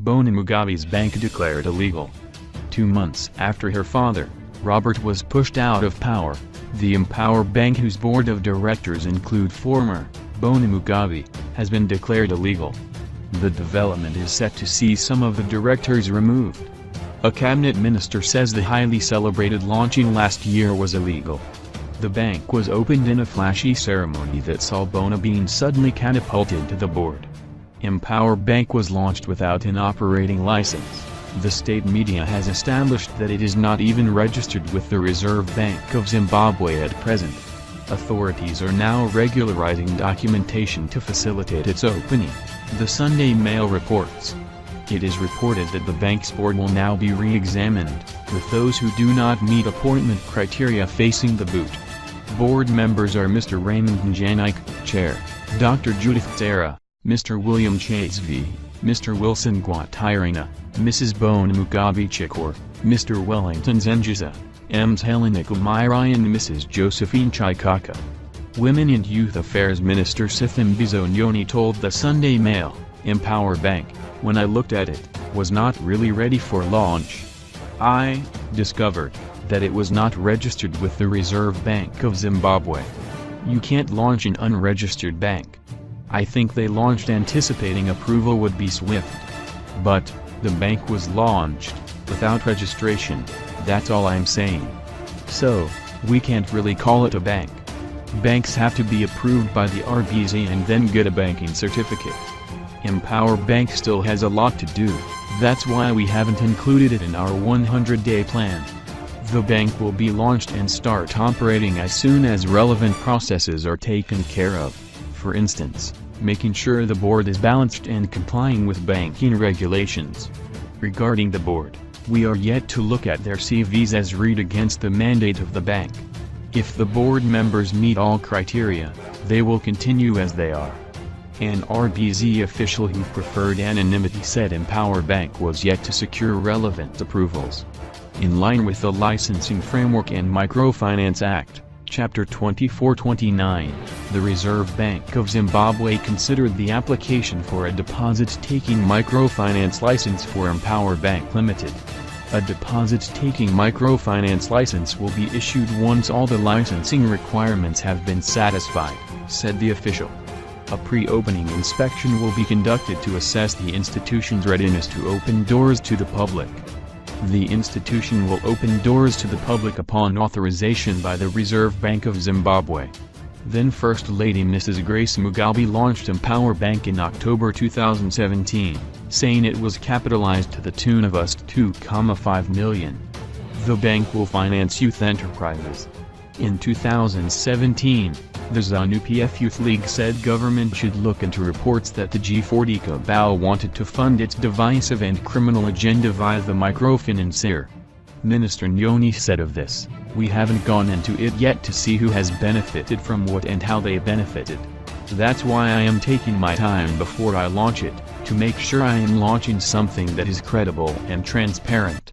Bona Mugabe's bank declared illegal. 2 months after her father, Robert, was pushed out of power, the Empower Bank, whose board of directors include former Bona Mugabe, has been declared illegal. The development is set to see some of the directors removed. A cabinet minister says the highly celebrated launching last year was illegal. The bank was opened in a flashy ceremony that saw Bona being suddenly catapulted to the board. Empower Bank was launched without an operating license. The state media has established that it is not even registered with the Reserve Bank of Zimbabwe at present. Authorities are now regularizing documentation to facilitate its opening, the Sunday Mail reports. It is reported that the bank's board will now be re-examined, with those who do not meet appointment criteria facing the boot. Board members are Mr. Raymond Njanik, Chair, Dr. Judith Tsara, Mr. William Chasvi, Mr. Wilson Gwatirina, Mrs. Bona Mugabe Chikor, Mr. Wellington Zenjiza, Ms. Helena Kumiri and Mrs. Josephine Chikaka. Women and Youth Affairs Minister Sithembizo Nyoni told the Sunday Mail, Empower Bank, "When I looked at it, was not really ready for launch. I discovered that it was not registered with the Reserve Bank of Zimbabwe. You can't launch an unregistered bank. I think they launched anticipating approval would be swift. But the bank was launched without registration, that's all I'm saying. So, we can't really call it a bank. Banks have to be approved by the RBZ and then get a banking certificate. Empower Bank still has a lot to do, that's why we haven't included it in our 100-day plan. The bank will be launched and start operating as soon as relevant processes are taken care of, for instance, making sure the board is balanced and complying with banking regulations. Regarding the board, we are yet to look at their CVs as read against the mandate of the bank. If the board members meet all criteria, they will continue as they are." An RBZ official who preferred anonymity said Empower Bank was yet to secure relevant approvals. In line with the Licensing Framework and Microfinance Act, Chapter 2429, the Reserve Bank of Zimbabwe considered the application for a deposit-taking microfinance license for Empower Bank Limited. A deposit-taking microfinance license will be issued once all the licensing requirements have been satisfied, said the official. A pre-opening inspection will be conducted to assess the institution's readiness to open doors to the public. The institution will open doors to the public upon authorization by the Reserve Bank of Zimbabwe. Then First Lady Mrs. Grace Mugabe launched Empower Bank in October 2017, saying it was capitalized to the tune of US $2.5 million. The bank will finance youth enterprises. In 2017, the ZANU-PF Youth League said government should look into reports that the G40 cabal wanted to fund its divisive and criminal agenda via the microfinancier. Minister Nyoni said of this, "We haven't gone into it yet to see who has benefited from what and how they benefited. That's why I am taking my time before I launch it, to make sure I am launching something that is credible and transparent."